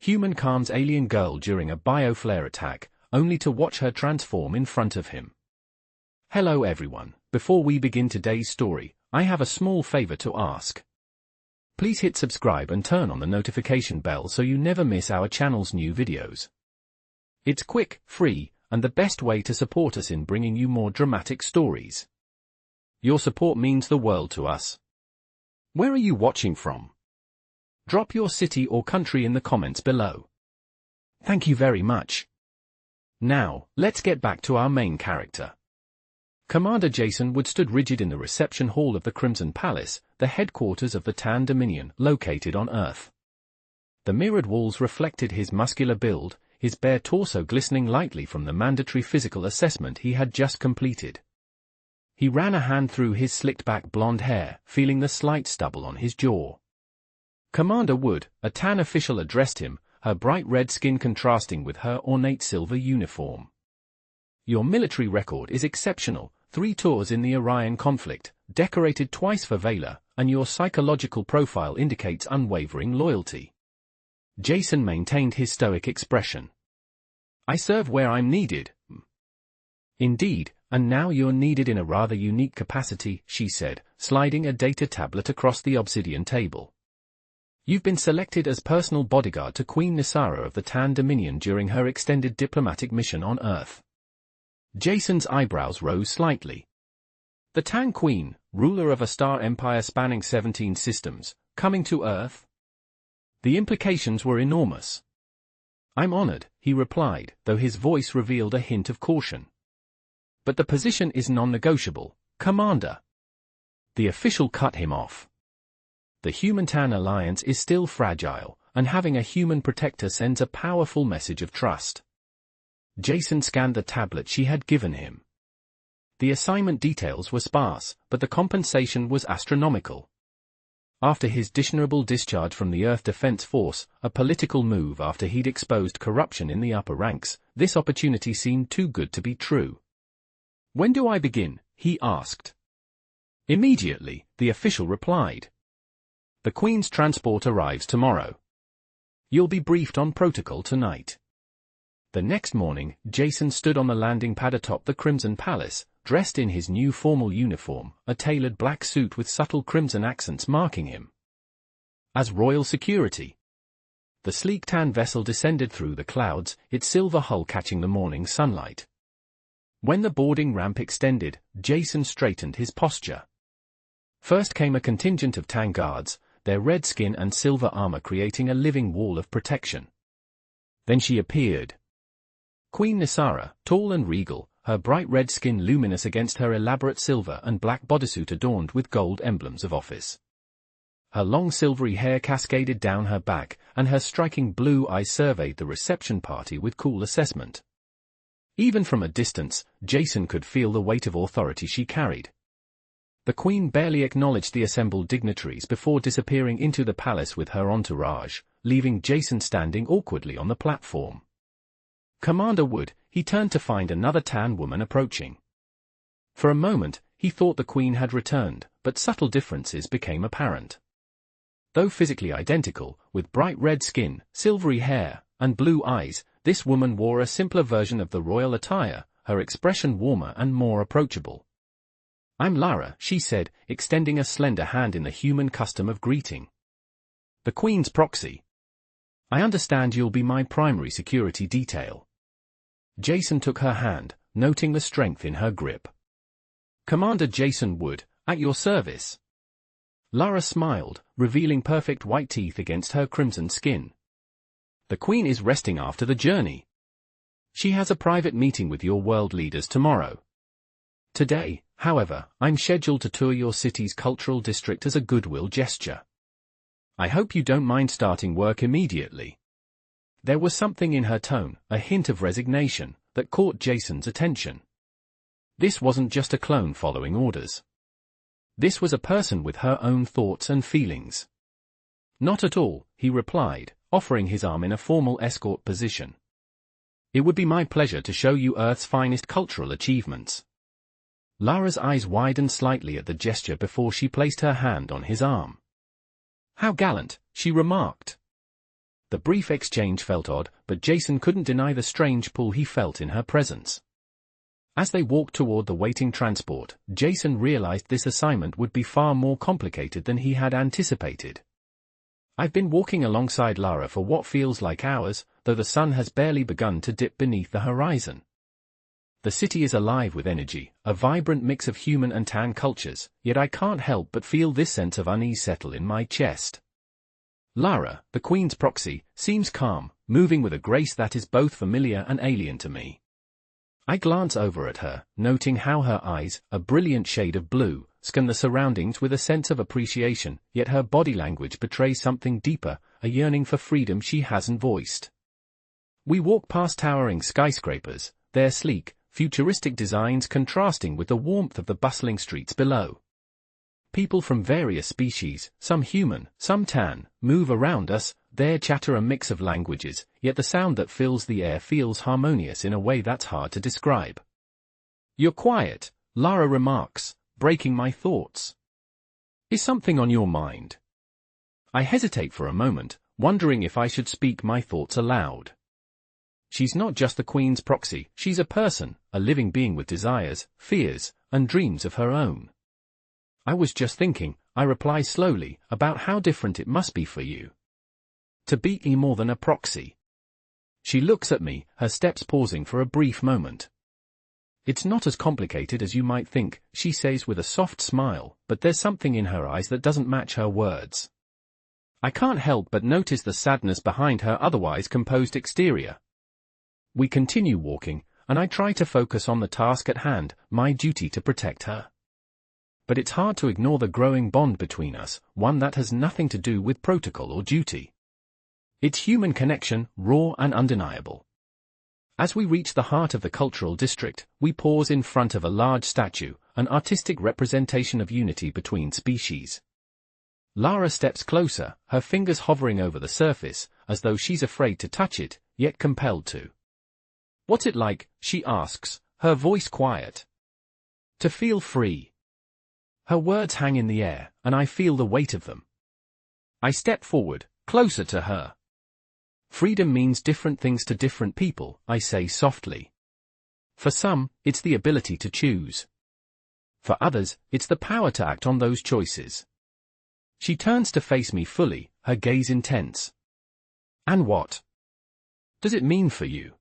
Human calms alien girl during a bioflare attack, only to watch her transform in front of him. Hello everyone, before we begin today's story, I have a small favor to ask. Please hit subscribe and turn on the notification bell so you never miss our channel's new videos. It's quick, free, and the best way to support us in bringing you more dramatic stories. Your support means the world to us. Where are you watching from? Drop your city or country in the comments below. Thank you very much. Now, let's get back to our main character. Commander Jason Wood stood rigid in the reception hall of the Crimson Palace, the headquarters of the Tan Dominion, located on Earth. The mirrored walls reflected his muscular build, his bare torso glistening lightly from the mandatory physical assessment he had just completed. He ran a hand through his slicked-back blonde hair, feeling the slight stubble on his jaw. Commander Wood, a Tan official addressed him, her bright red skin contrasting with her ornate silver uniform. Your military record is exceptional, 3 tours in the Orion conflict, decorated twice for valor, and your psychological profile indicates unwavering loyalty. Jason maintained his stoic expression. I serve where I'm needed. Indeed, and now you're needed in a rather unique capacity, she said, sliding a data tablet across the obsidian table. You've been selected as personal bodyguard to Queen Nisara of the Tan Dominion during her extended diplomatic mission on Earth. Jason's eyebrows rose slightly. The Tan Queen, ruler of a star empire spanning 17 systems, coming to Earth? The implications were enormous. I'm honored, he replied, though his voice revealed a hint of caution. But the position is non-negotiable, Commander. The official cut him off. The Human-Tan alliance is still fragile, and having a human protector sends a powerful message of trust. Jason scanned the tablet she had given him. The assignment details were sparse, but the compensation was astronomical. After his dishonorable discharge from the Earth Defense Force, a political move after he'd exposed corruption in the upper ranks, this opportunity seemed too good to be true. When do I begin? He asked. Immediately, the official replied. The Queen's transport arrives tomorrow. You'll be briefed on protocol tonight. The next morning, Jason stood on the landing pad atop the Crimson Palace, dressed in his new formal uniform, a tailored black suit with subtle crimson accents marking him as royal security. The sleek tan vessel descended through the clouds, its silver hull catching the morning sunlight. When the boarding ramp extended, Jason straightened his posture. First came a contingent of Tan guards, their red skin and silver armor creating a living wall of protection. Then she appeared. Queen Nisara, tall and regal, her bright red skin luminous against her elaborate silver and black bodysuit adorned with gold emblems of office. Her long silvery hair cascaded down her back, and her striking blue eyes surveyed the reception party with cool assessment. Even from a distance, Jason could feel the weight of authority she carried. The Queen barely acknowledged the assembled dignitaries before disappearing into the palace with her entourage, leaving Jason standing awkwardly on the platform. Commander Wood, he turned to find another Tan woman approaching. For a moment, he thought the Queen had returned, but subtle differences became apparent. Though physically identical, with bright red skin, silvery hair, and blue eyes, this woman wore a simpler version of the royal attire, her expression warmer and more approachable. I'm Lara, she said, extending a slender hand in the human custom of greeting. The Queen's proxy. I understand you'll be my primary security detail. Jason took her hand, noting the strength in her grip. Commander Jason Wood, at your service. Lara smiled, revealing perfect white teeth against her crimson skin. The Queen is resting after the journey. She has a private meeting with your world leaders tomorrow. Today, however, I'm scheduled to tour your city's cultural district as a goodwill gesture. I hope you don't mind starting work immediately. There was something in her tone, a hint of resignation, that caught Jason's attention. This wasn't just a clone following orders. This was a person with her own thoughts and feelings. Not at all, he replied, offering his arm in a formal escort position. It would be my pleasure to show you Earth's finest cultural achievements. Lara's eyes widened slightly at the gesture before she placed her hand on his arm. How gallant, she remarked. The brief exchange felt odd, but Jason couldn't deny the strange pull he felt in her presence. As they walked toward the waiting transport, Jason realized this assignment would be far more complicated than he had anticipated. I've been walking alongside Lara for what feels like hours, though the sun has barely begun to dip beneath the horizon. The city is alive with energy, a vibrant mix of human and Tan cultures, yet I can't help but feel this sense of unease settle in my chest. Lara, the Queen's proxy, seems calm, moving with a grace that is both familiar and alien to me. I glance over at her, noting how her eyes, a brilliant shade of blue, scan the surroundings with a sense of appreciation, yet her body language betrays something deeper, a yearning for freedom she hasn't voiced. We walk past towering skyscrapers, their sleek, futuristic designs contrasting with the warmth of the bustling streets below. People from various species, some human, some Tan, move around us, their chatter a mix of languages, yet the sound that fills the air feels harmonious in a way that's hard to describe. "You're quiet," Lara remarks, breaking my thoughts. "Is something on your mind?" I hesitate for a moment, wondering if I should speak my thoughts aloud. She's not just the Queen's proxy, she's a person, a living being with desires, fears, and dreams of her own. "I was just thinking," I reply slowly, "about how different it must be for you to be more than a proxy." She looks at me, her steps pausing for a brief moment. "It's not as complicated as you might think," she says with a soft smile, but there's something in her eyes that doesn't match her words. I can't help but notice the sadness behind her otherwise composed exterior. We continue walking, and I try to focus on the task at hand, my duty to protect her. But it's hard to ignore the growing bond between us, one that has nothing to do with protocol or duty. It's human connection, raw and undeniable. As we reach the heart of the cultural district, we pause in front of a large statue, an artistic representation of unity between species. Lara steps closer, her fingers hovering over the surface, as though she's afraid to touch it, yet compelled to. "What's it like?" she asks, her voice quiet. "To feel free." Her words hang in the air, and I feel the weight of them. I step forward, closer to her. "Freedom means different things to different people," I say softly. "For some, it's the ability to choose. For others, it's the power to act on those choices." She turns to face me fully, her gaze intense. "And what does it mean for you?"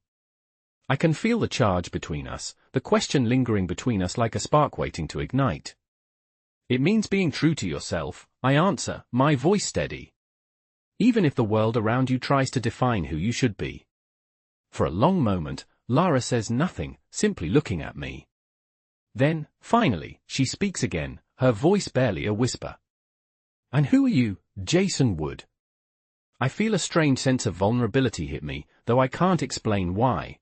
I can feel the charge between us, the question lingering between us like a spark waiting to ignite. "It means being true to yourself," I answer, my voice steady. "Even if the world around you tries to define who you should be." For a long moment, Lara says nothing, simply looking at me. Then, finally, she speaks again, her voice barely a whisper. "And who are you, Jason Wood?" I feel a strange sense of vulnerability hit me, though I can't explain why.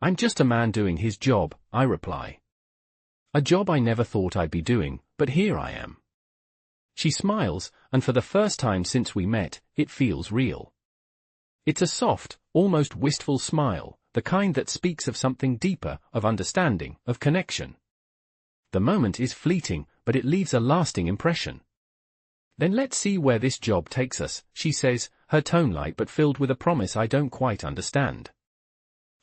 "I'm just a man doing his job," I reply. "A job I never thought I'd be doing, but here I am." She smiles, and for the first time since we met, it feels real. It's a soft, almost wistful smile, the kind that speaks of something deeper, of understanding, of connection. The moment is fleeting, but it leaves a lasting impression. "Then let's see where this job takes us," she says, her tone light but filled with a promise I don't quite understand.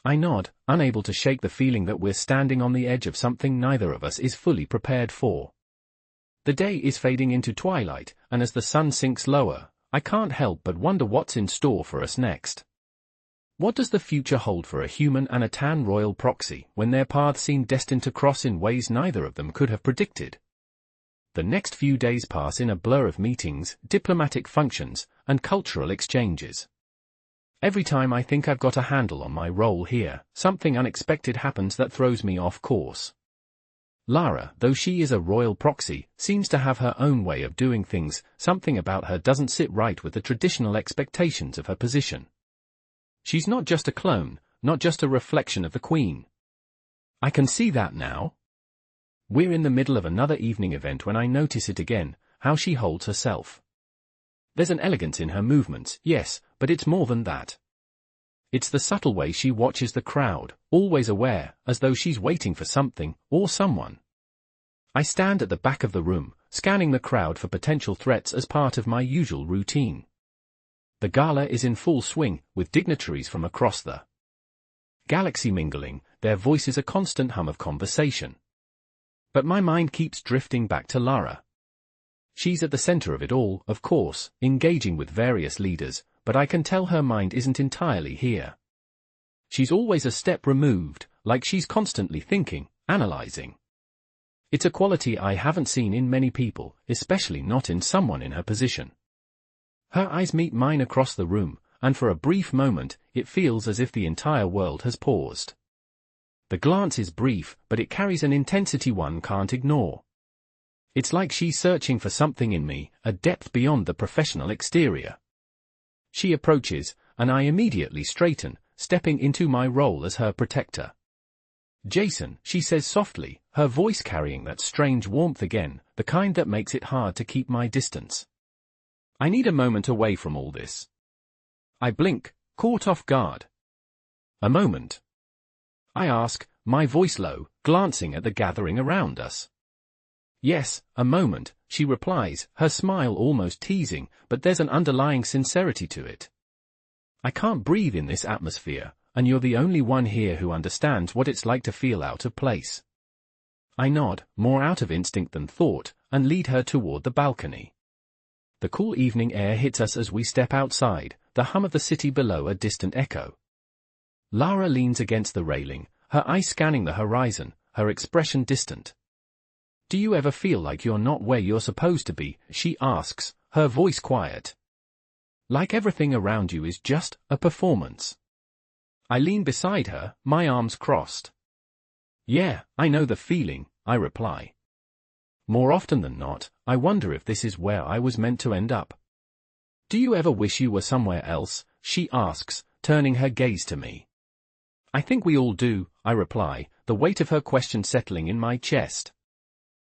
I nod, unable to shake the feeling that we're standing on the edge of something neither of us is fully prepared for. The day is fading into twilight, and as the sun sinks lower, I can't help but wonder what's in store for us next. What does the future hold for a human and a Tan royal proxy when their paths seem destined to cross in ways neither of them could have predicted? The next few days pass in a blur of meetings, diplomatic functions, and cultural exchanges. Every time I think I've got a handle on my role here, something unexpected happens that throws me off course. Lara, though she is a royal proxy, seems to have her own way of doing things. Something about her doesn't sit right with the traditional expectations of her position. She's not just a clone, not just a reflection of the Queen. I can see that now. We're in the middle of another evening event when I notice it again, how she holds herself. There's an elegance in her movements, yes, but it's more than that. It's the subtle way she watches the crowd, always aware, as though she's waiting for something, or someone. I stand at the back of the room, scanning the crowd for potential threats as part of my usual routine. The gala is in full swing, with dignitaries from across the galaxy mingling, their voices a constant hum of conversation. But my mind keeps drifting back to Lara. She's at the center of it all, of course, engaging with various leaders, but I can tell her mind isn't entirely here. She's always a step removed, like she's constantly thinking, analyzing. It's a quality I haven't seen in many people, especially not in someone in her position. Her eyes meet mine across the room, and for a brief moment, it feels as if the entire world has paused. The glance is brief, but it carries an intensity one can't ignore. It's like she's searching for something in me, a depth beyond the professional exterior. She approaches, and I immediately straighten, stepping into my role as her protector. "Jason," she says softly, her voice carrying that strange warmth again, the kind that makes it hard to keep my distance. "I need a moment away from all this." I blink, caught off guard. "A moment?" I ask, my voice low, glancing at the gathering around us. "Yes, a moment," she replies, her smile almost teasing, but there's an underlying sincerity to it. "I can't breathe in this atmosphere, and you're the only one here who understands what it's like to feel out of place." I nod, more out of instinct than thought, and lead her toward the balcony. The cool evening air hits us as we step outside, the hum of the city below a distant echo. Lara leans against the railing, her eyes scanning the horizon, her expression distant. "Do you ever feel like you're not where you're supposed to be?" she asks, her voice quiet. "Like everything around you is just a performance?" I lean beside her, my arms crossed. "Yeah, I know the feeling," I reply. "More often than not, I wonder if this is where I was meant to end up." "Do you ever wish you were somewhere else?" she asks, turning her gaze to me. "I think we all do," I reply, the weight of her question settling in my chest.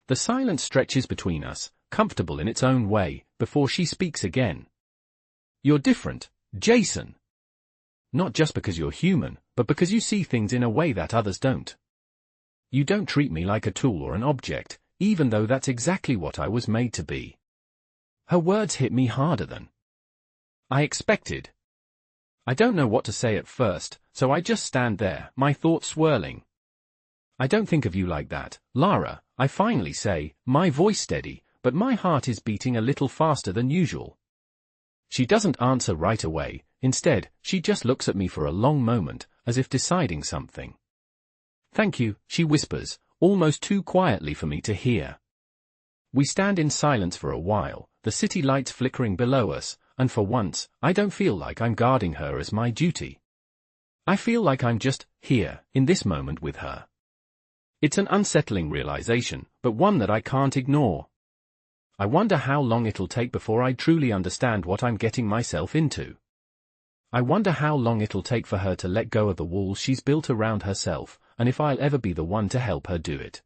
The silence stretches between us, comfortable in its own way, before she speaks again. "You're different, Jason. Not just because you're human, but because you see things in a way that others don't. You don't treat me like a tool or an object, even though that's exactly what I was made to be." Her words hit me harder than I expected. I don't know what to say at first, so I just stand there, my thoughts swirling. "I don't think of you like that, Lara," I finally say, my voice steady, but my heart is beating a little faster than usual. She doesn't answer right away, instead, she just looks at me for a long moment, as if deciding something. "Thank you," she whispers, almost too quietly for me to hear. We stand in silence for a while, the city lights flickering below us, and for once, I don't feel like I'm guarding her as my duty. I feel like I'm just here, in this moment with her. It's an unsettling realization, but one that I can't ignore. I wonder how long it'll take before I truly understand what I'm getting myself into. I wonder how long it'll take for her to let go of the walls she's built around herself, and if I'll ever be the one to help her do it.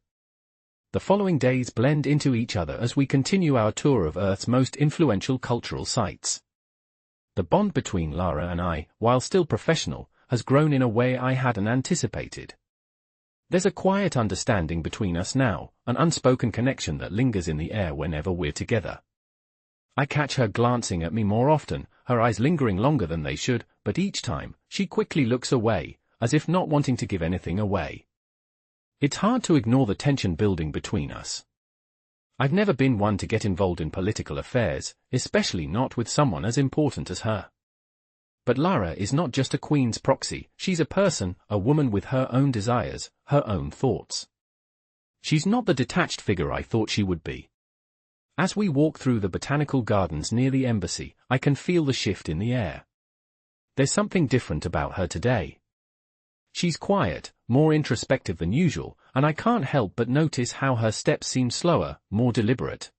The following days blend into each other as we continue our tour of Earth's most influential cultural sites. The bond between Lara and I, while still professional, has grown in a way I hadn't anticipated. There's a quiet understanding between us now, an unspoken connection that lingers in the air whenever we're together. I catch her glancing at me more often, her eyes lingering longer than they should, but each time, she quickly looks away, as if not wanting to give anything away. It's hard to ignore the tension building between us. I've never been one to get involved in political affairs, especially not with someone as important as her. But Lara is not just a queen's proxy, she's a person, a woman with her own desires, her own thoughts. She's not the detached figure I thought she would be. As we walk through the botanical gardens near the embassy, I can feel the shift in the air. There's something different about her today. She's quiet, more introspective than usual, and I can't help but notice how her steps seem slower, more deliberate.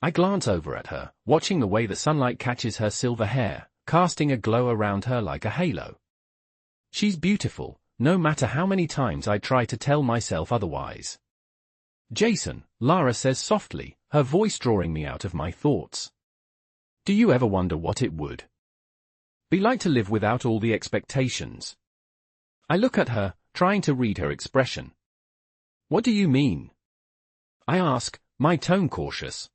I glance over at her, watching the way the sunlight catches her silver hair, casting a glow around her like a halo. She's beautiful, no matter how many times I try to tell myself otherwise. "Jason," Lara says softly, her voice drawing me out of my thoughts. "Do you ever wonder what it would be like to live without all the expectations?" I look at her, trying to read her expression. "What do you mean?" I ask, my tone cautious.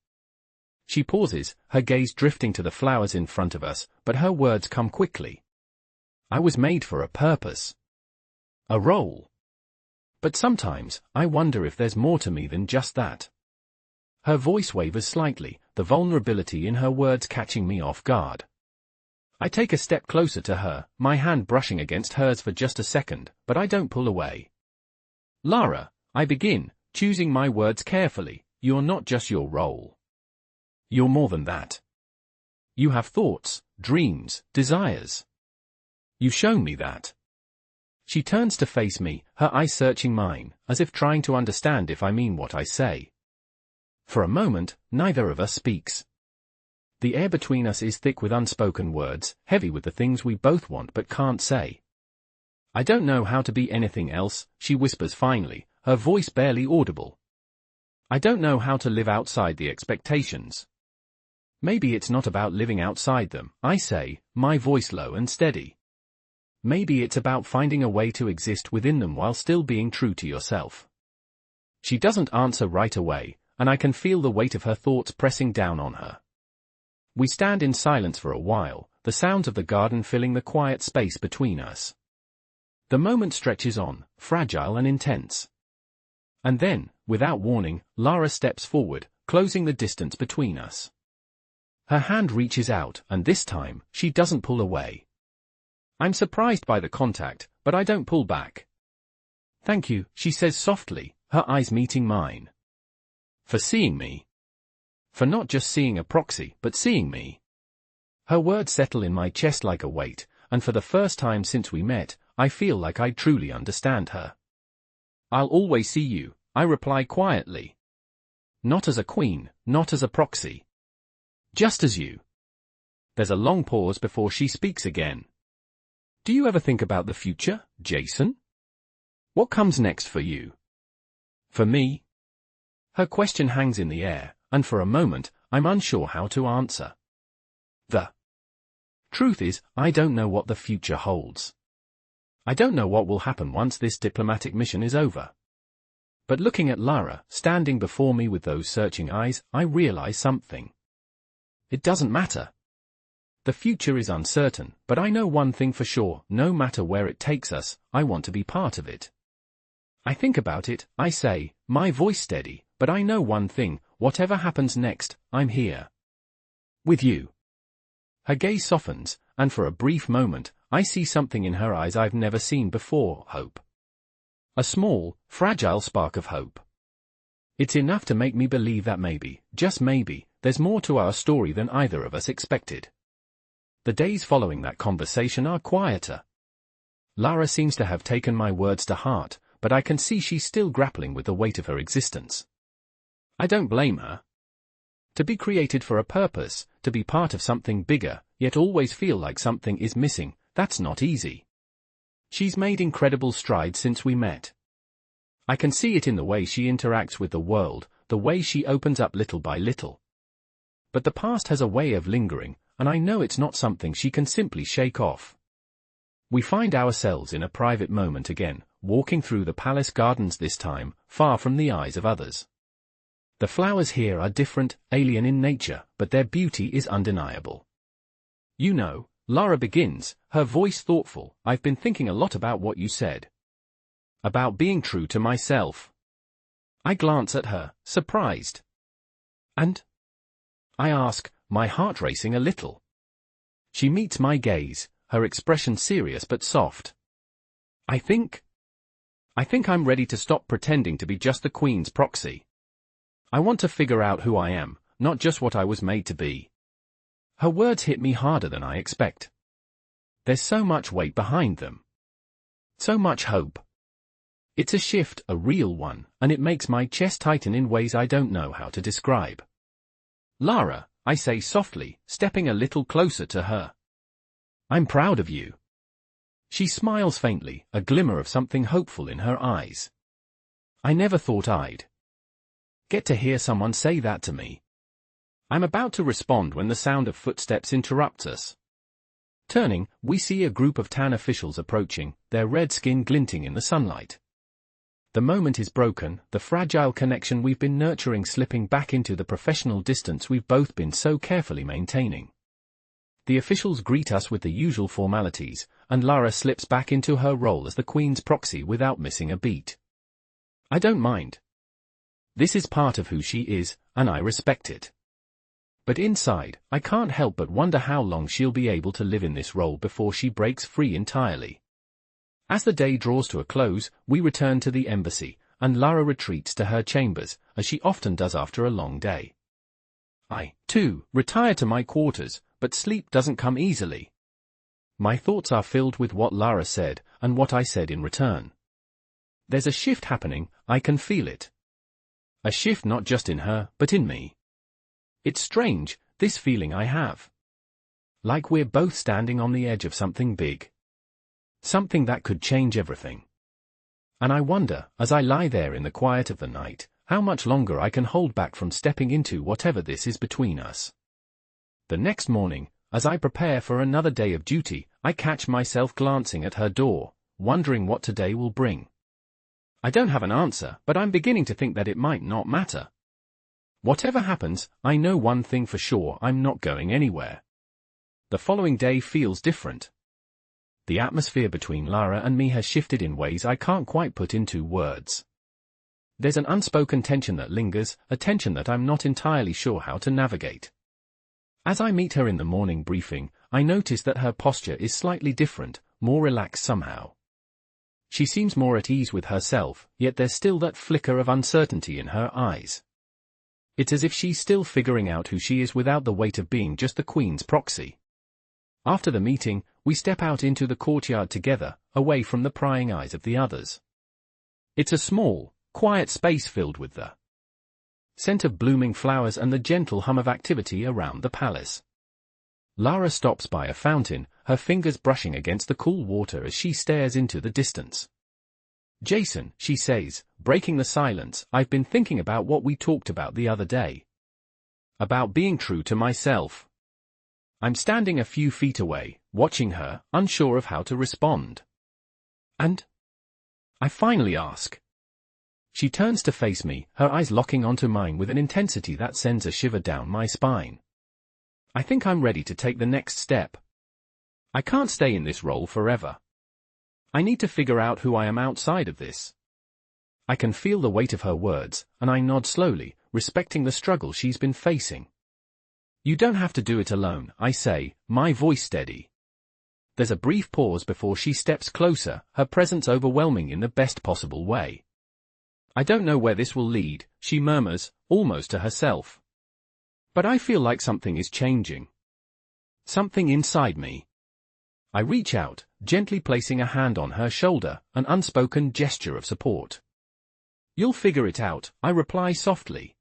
She pauses, her gaze drifting to the flowers in front of us, but her words come quickly. I was made for a purpose. A role. But sometimes, I wonder if there's more to me than just that. Her voice wavers slightly, the vulnerability in her words catching me off guard. I take a step closer to her, my hand brushing against hers for just a second, but I don't pull away. Lara, I begin, choosing my words carefully, you're not just your role. You're more than that. You have thoughts, dreams, desires. You've shown me that. She turns to face me, her eyes searching mine, as if trying to understand if I mean what I say. For a moment, neither of us speaks. The air between us is thick with unspoken words, heavy with the things we both want but can't say. I don't know how to be anything else, she whispers finally, her voice barely audible. I don't know how to live outside the expectations. Maybe it's not about living outside them, I say, my voice low and steady. Maybe it's about finding a way to exist within them while still being true to yourself. She doesn't answer right away, and I can feel the weight of her thoughts pressing down on her. We stand in silence for a while, the sounds of the garden filling the quiet space between us. The moment stretches on, fragile and intense. And then, without warning, Lara steps forward, closing the distance between us. Her hand reaches out, and this time, she doesn't pull away. I'm surprised by the contact, but I don't pull back. Thank you, she says softly, her eyes meeting mine. For seeing me. For not just seeing a proxy, but seeing me. Her words settle in my chest like a weight, and for the first time since we met, I feel like I truly understand her. I'll always see you, I reply quietly. Not as a queen, not as a proxy. Just as you. There's a long pause before she speaks again. Do you ever think about the future, Jason? What comes next for you? For me? Her question hangs in the air, and for a moment, I'm unsure how to answer. The truth is, I don't know what the future holds. I don't know what will happen once this diplomatic mission is over. But looking at Lara, standing before me with those searching eyes, I realize something. It doesn't matter. The future is uncertain, but I know one thing for sure, no matter where it takes us, I want to be part of it. I think about it, I say, my voice steady, but I know one thing, whatever happens next, I'm here. With you. Her gaze softens, and for a brief moment, I see something in her eyes I've never seen before, hope. A small, fragile spark of hope. It's enough to make me believe that maybe, just maybe, there's more to our story than either of us expected. The days following that conversation are quieter. Lara seems to have taken my words to heart, but I can see she's still grappling with the weight of her existence. I don't blame her. To be created for a purpose, to be part of something bigger, yet always feel like something is missing, that's not easy. She's made incredible strides since we met. I can see it in the way she interacts with the world, the way she opens up little by little. But the past has a way of lingering, and I know it's not something she can simply shake off. We find ourselves in a private moment again, walking through the palace gardens this time, far from the eyes of others. The flowers here are different, alien in nature, but their beauty is undeniable. You know, Lara begins, her voice thoughtful, I've been thinking a lot about what you said. About being true to myself. I glance at her, surprised. And? I ask, my heart racing a little. She meets my gaze, her expression serious but soft. I think I'm ready to stop pretending to be just the Queen's proxy. I want to figure out who I am, not just what I was made to be. Her words hit me harder than I expect. There's so much weight behind them. So much hope. It's a shift, a real one, and it makes my chest tighten in ways I don't know how to describe. Lara, I say softly, stepping a little closer to her. I'm proud of you. She smiles faintly, a glimmer of something hopeful in her eyes. I never thought I'd get to hear someone say that to me. I'm about to respond when the sound of footsteps interrupts us. Turning, we see a group of Tan officials approaching, their red skin glinting in the sunlight. The moment is broken, the fragile connection we've been nurturing slipping back into the professional distance we've both been so carefully maintaining. The officials greet us with the usual formalities, and Lara slips back into her role as the Queen's proxy without missing a beat. I don't mind. This is part of who she is, and I respect it. But inside, I can't help but wonder how long she'll be able to live in this role before she breaks free entirely. As the day draws to a close, we return to the embassy, and Lara retreats to her chambers, as she often does after a long day. I, too, retire to my quarters, but sleep doesn't come easily. My thoughts are filled with what Lara said, and what I said in return. There's a shift happening, I can feel it. A shift not just in her, but in me. It's strange, this feeling I have. Like we're both standing on the edge of something big. Something that could change everything. And I wonder, as I lie there in the quiet of the night, how much longer I can hold back from stepping into whatever this is between us. The next morning, as I prepare for another day of duty, I catch myself glancing at her door, wondering what today will bring. I don't have an answer, but I'm beginning to think that it might not matter. Whatever happens, I know one thing for sure: I'm not going anywhere. The following day feels different. The atmosphere between Lara and me has shifted in ways I can't quite put into words. There's an unspoken tension that lingers, a tension that I'm not entirely sure how to navigate. As I meet her in the morning briefing, I notice that her posture is slightly different, more relaxed somehow. She seems more at ease with herself, yet there's still that flicker of uncertainty in her eyes. It's as if she's still figuring out who she is without the weight of being just the Queen's proxy. After the meeting, we step out into the courtyard together, away from the prying eyes of the others. It's a small, quiet space filled with the scent of blooming flowers and the gentle hum of activity around the palace. Lara stops by a fountain, her fingers brushing against the cool water as she stares into the distance. "Jason," she says, breaking the silence, "I've been thinking about what we talked about the other day. About being true to myself." I'm standing a few feet away, watching her, unsure of how to respond. "And?" I finally ask. She turns to face me, her eyes locking onto mine with an intensity that sends a shiver down my spine. I think I'm ready to take the next step. I can't stay in this role forever. I need to figure out who I am outside of this. I can feel the weight of her words, and I nod slowly, respecting the struggle she's been facing. "You don't have to do it alone," I say, my voice steady. There's a brief pause before she steps closer, her presence overwhelming in the best possible way. "I don't know where this will lead," she murmurs, almost to herself. "But I feel like something is changing. Something inside me." I reach out, gently placing a hand on her shoulder, an unspoken gesture of support. "You'll figure it out," I reply softly.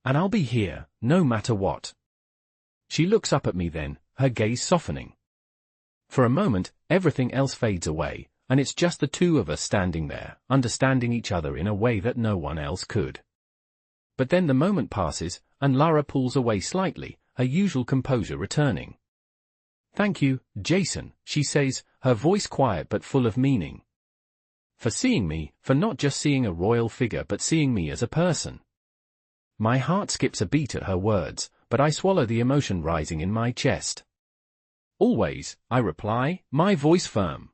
"And I'll be here, no matter what." She looks up at me then, her gaze softening. For a moment, everything else fades away, and it's just the two of us standing there, understanding each other in a way that no one else could. But then the moment passes, and Lara pulls away slightly, her usual composure returning. "Thank you, Jason," she says, her voice quiet but full of meaning. "For seeing me, for not just seeing a royal figure but seeing me as a person." My heart skips a beat at her words, but I swallow the emotion rising in my chest. "Always," I reply, my voice firm.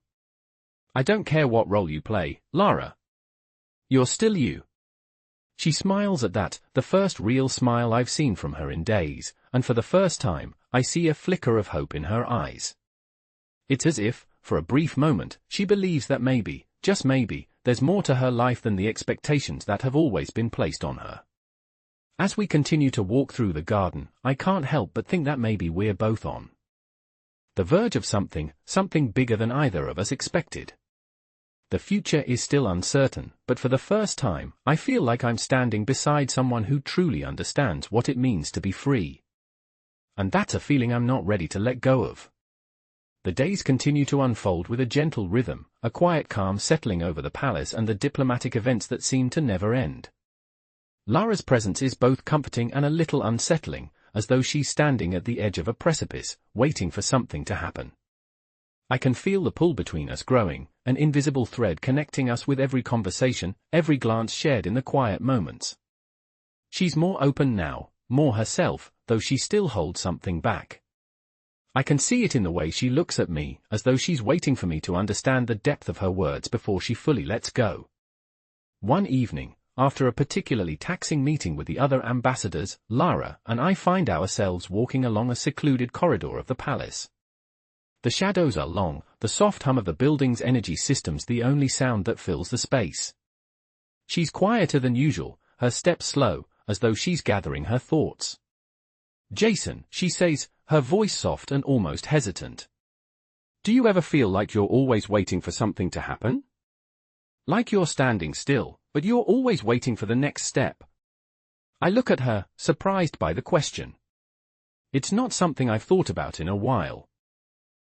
"I don't care what role you play, Lara. You're still you." She smiles at that, the first real smile I've seen from her in days, and for the first time, I see a flicker of hope in her eyes. It's as if, for a brief moment, she believes that maybe, just maybe, there's more to her life than the expectations that have always been placed on her. As we continue to walk through the garden, I can't help but think that maybe we're both on the verge of something bigger than either of us expected. The future is still uncertain, but for the first time, I feel like I'm standing beside someone who truly understands what it means to be free. And that's a feeling I'm not ready to let go of. The days continue to unfold with a gentle rhythm, a quiet calm settling over the palace and the diplomatic events that seem to never end. Lara's presence is both comforting and a little unsettling, as though she's standing at the edge of a precipice, waiting for something to happen. I can feel the pull between us growing, an invisible thread connecting us with every conversation, every glance shared in the quiet moments. She's more open now, more herself, though she still holds something back. I can see it in the way she looks at me, as though she's waiting for me to understand the depth of her words before she fully lets go. One evening, after a particularly taxing meeting with the other ambassadors, Lara and I find ourselves walking along a secluded corridor of the palace. The shadows are long, the soft hum of the building's energy systems the only sound that fills the space. She's quieter than usual, her steps slow, as though she's gathering her thoughts. "Jason," she says, her voice soft and almost hesitant. "Do you ever feel like you're always waiting for something to happen? Like you're standing still, but you're always waiting for the next step?" I look at her, surprised by the question. It's not something I've thought about in a while.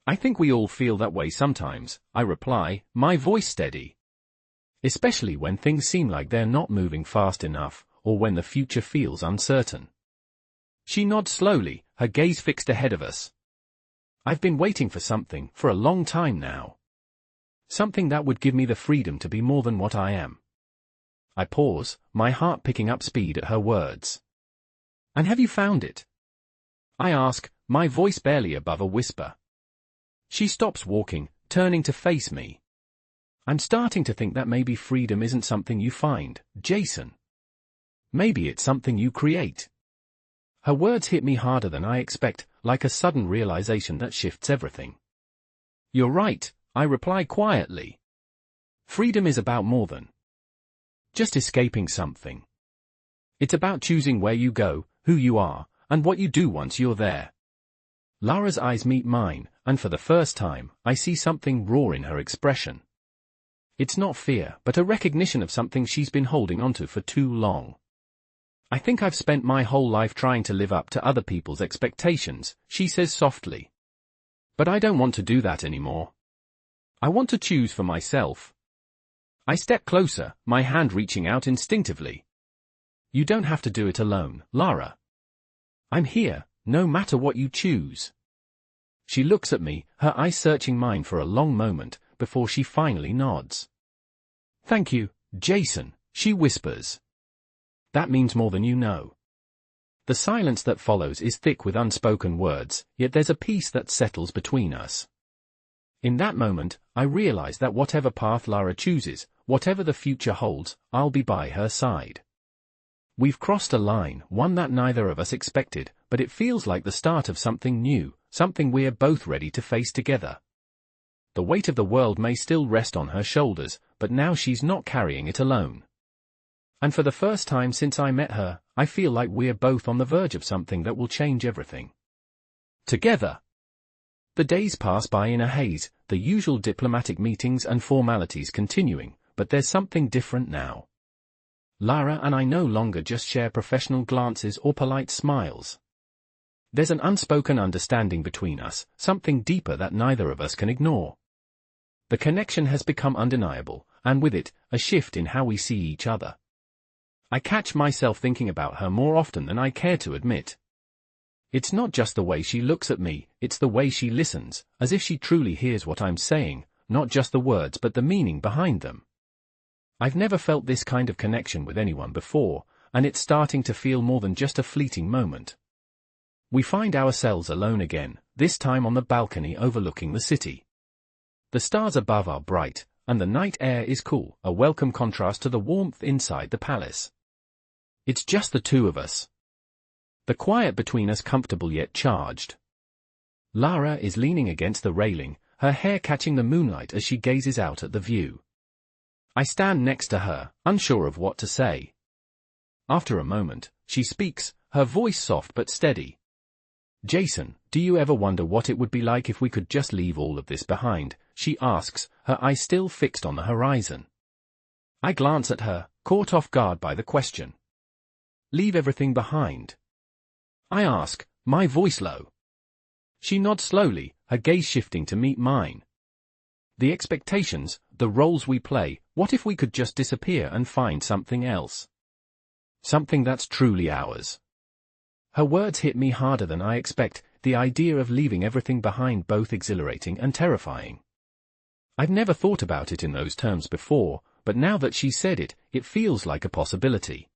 "I think we all feel that way sometimes," I reply, my voice steady. "Especially when things seem like they're not moving fast enough, or when the future feels uncertain." She nods slowly, her gaze fixed ahead of us. "I've been waiting for something for a long time now. Something that would give me the freedom to be more than what I am." I pause, my heart picking up speed at her words. "And have you found it?" I ask, my voice barely above a whisper. She stops walking, turning to face me. "I'm starting to think that maybe freedom isn't something you find, Jason. Maybe it's something you create." Her words hit me harder than I expect, like a sudden realization that shifts everything. "You're right," I reply quietly. "Freedom is about more than just escaping something. It's about choosing where you go, who you are, and what you do once you're there." Lara's eyes meet mine, and for the first time, I see something raw in her expression. It's not fear, but a recognition of something she's been holding onto for too long. "I think I've spent my whole life trying to live up to other people's expectations," she says softly. "But I don't want to do that anymore. I want to choose for myself." I step closer, my hand reaching out instinctively. "You don't have to do it alone, Lara. I'm here, no matter what you choose." She looks at me, her eyes searching mine for a long moment, before she finally nods. "Thank you, Jason," she whispers. "That means more than you know." The silence that follows is thick with unspoken words, yet there's a peace that settles between us. In that moment, I realize that whatever path Lara chooses, whatever the future holds, I'll be by her side. We've crossed a line, one that neither of us expected, but it feels like the start of something new, something we're both ready to face together. The weight of the world may still rest on her shoulders, but now she's not carrying it alone. And for the first time since I met her, I feel like we're both on the verge of something that will change everything. Together. The days pass by in a haze, the usual diplomatic meetings and formalities continuing, but there's something different now. Lara and I no longer just share professional glances or polite smiles. There's an unspoken understanding between us, something deeper that neither of us can ignore. The connection has become undeniable, and with it, a shift in how we see each other. I catch myself thinking about her more often than I care to admit. It's not just the way she looks at me, it's the way she listens, as if she truly hears what I'm saying, not just the words but the meaning behind them. I've never felt this kind of connection with anyone before, and it's starting to feel more than just a fleeting moment. We find ourselves alone again, this time on the balcony overlooking the city. The stars above are bright, and the night air is cool, a welcome contrast to the warmth inside the palace. It's just the two of us. The quiet between us comfortable yet charged. Lara is leaning against the railing, her hair catching the moonlight as she gazes out at the view. I stand next to her, unsure of what to say. After a moment, she speaks, her voice soft but steady. "Jason, do you ever wonder what it would be like if we could just leave all of this behind?" she asks, her eyes still fixed on the horizon. I glance at her, caught off guard by the question. "Leave everything behind?" I ask, my voice low. She nods slowly, her gaze shifting to meet mine. "The expectations, the roles we play, what if we could just disappear and find something else? Something that's truly ours?" Her words hit me harder than I expect, the idea of leaving everything behind both exhilarating and terrifying. I've never thought about it in those terms before, but now that she said it, it feels like a possibility.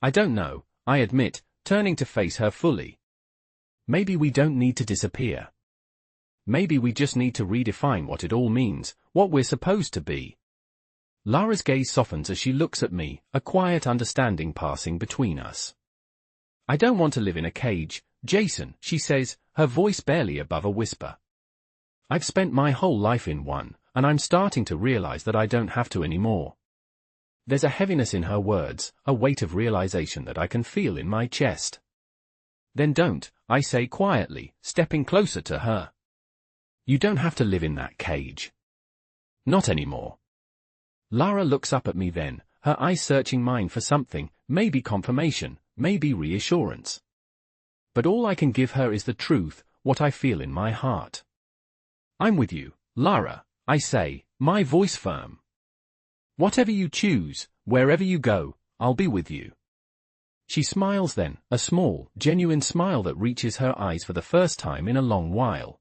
I don't know, I admit, turning to face her fully. Maybe we don't need to disappear. Maybe we just need to redefine what it all means, what we're supposed to be. Lara's gaze softens as she looks at me, a quiet understanding passing between us. I don't want to live in a cage, Jason, she says, her voice barely above a whisper. I've spent my whole life in one, and I'm starting to realize that I don't have to anymore. There's a heaviness in her words, a weight of realization that I can feel in my chest. Then don't, I say quietly, stepping closer to her. You don't have to live in that cage. Not anymore. Lara looks up at me then, her eyes searching mine for something, maybe confirmation, maybe reassurance. But all I can give her is the truth, what I feel in my heart. I'm with you, Lara, I say, my voice firm. Whatever you choose, wherever you go, I'll be with you. She smiles then, a small, genuine smile that reaches her eyes for the first time in a long while.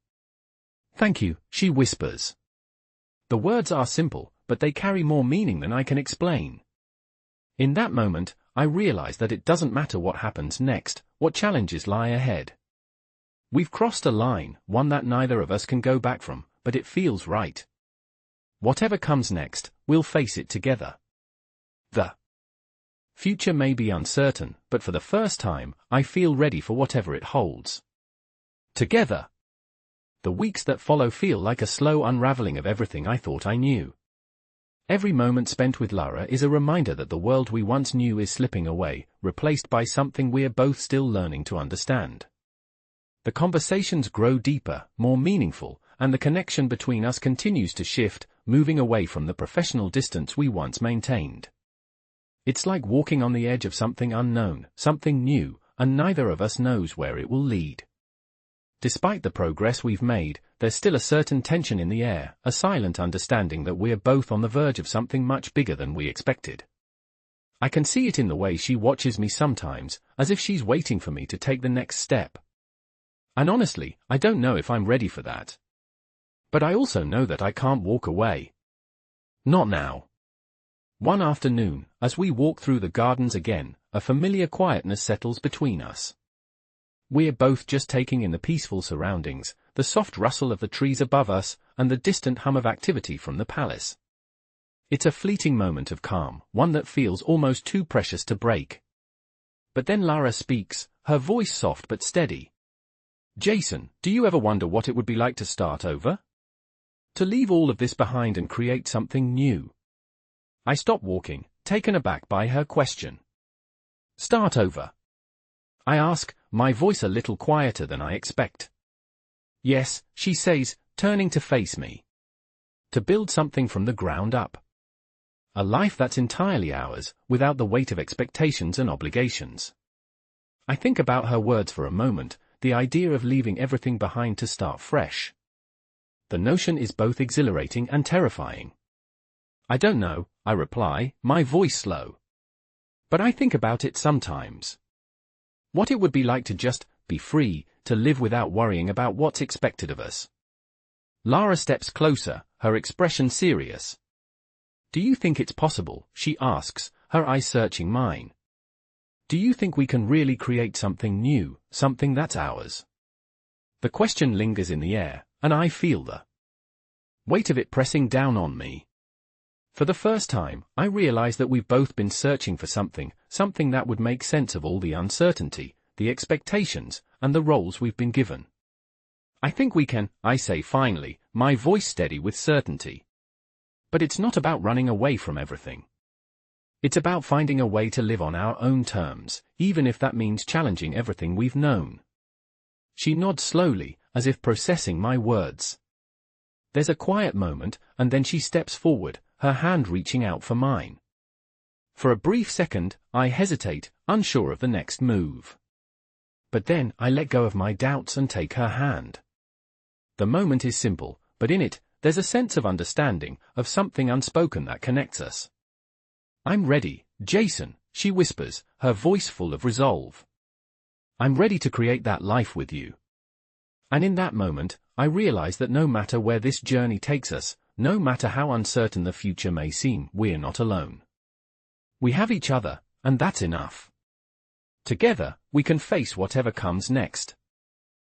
Thank you, she whispers. The words are simple, but they carry more meaning than I can explain. In that moment, I realize that it doesn't matter what happens next, what challenges lie ahead. We've crossed a line, one that neither of us can go back from, but it feels right. Whatever comes next, we'll face it together. The future may be uncertain, but for the first time, I feel ready for whatever it holds. Together. The weeks that follow feel like a slow unraveling of everything I thought I knew. Every moment spent with Lara is a reminder that the world we once knew is slipping away, replaced by something we're both still learning to understand. The conversations grow deeper, more meaningful, and the connection between us continues to shift, moving away from the professional distance we once maintained. It's like walking on the edge of something unknown, something new, and neither of us knows where it will lead. Despite the progress we've made, there's still a certain tension in the air, a silent understanding that we're both on the verge of something much bigger than we expected. I can see it in the way she watches me sometimes, as if she's waiting for me to take the next step. And honestly, I don't know if I'm ready for that. But I also know that I can't walk away. Not now. One afternoon, as we walk through the gardens again, a familiar quietness settles between us. We're both just taking in the peaceful surroundings, the soft rustle of the trees above us, and the distant hum of activity from the palace. It's a fleeting moment of calm, one that feels almost too precious to break. But then Lara speaks, her voice soft but steady. Jason, do you ever wonder what it would be like to start over? To leave all of this behind and create something new? I stop walking, taken aback by her question. Start over? I ask, my voice a little quieter than I expect. Yes, she says, turning to face me. To build something from the ground up. A life that's entirely ours, without the weight of expectations and obligations. I think about her words for a moment, the idea of leaving everything behind to start fresh. The notion is both exhilarating and terrifying. I don't know, I reply, my voice slow. But I think about it sometimes. What it would be like to just be free, to live without worrying about what's expected of us. Lara steps closer, her expression serious. Do you think it's possible, she asks, her eyes searching mine. Do you think we can really create something new, something that's ours? The question lingers in the air, and I feel the weight of it pressing down on me. For the first time, I realize that we've both been searching for something that would make sense of all the uncertainty, the expectations, and the roles we've been given. I think we can, I say finally, my voice steady with certainty. But it's not about running away from everything. It's about finding a way to live on our own terms, even if that means challenging everything we've known. She nods slowly, as if processing my words. There's a quiet moment, and then she steps forward, her hand reaching out for mine. For a brief second, I hesitate, unsure of the next move. But then, I let go of my doubts and take her hand. The moment is simple, but in it, there's a sense of understanding, of something unspoken that connects us. I'm ready, Jason, she whispers, her voice full of resolve. I'm ready to create that life with you. And in that moment, I realize that no matter where this journey takes us, no matter how uncertain the future may seem, we're not alone. We have each other, and that's enough. Together, we can face whatever comes next.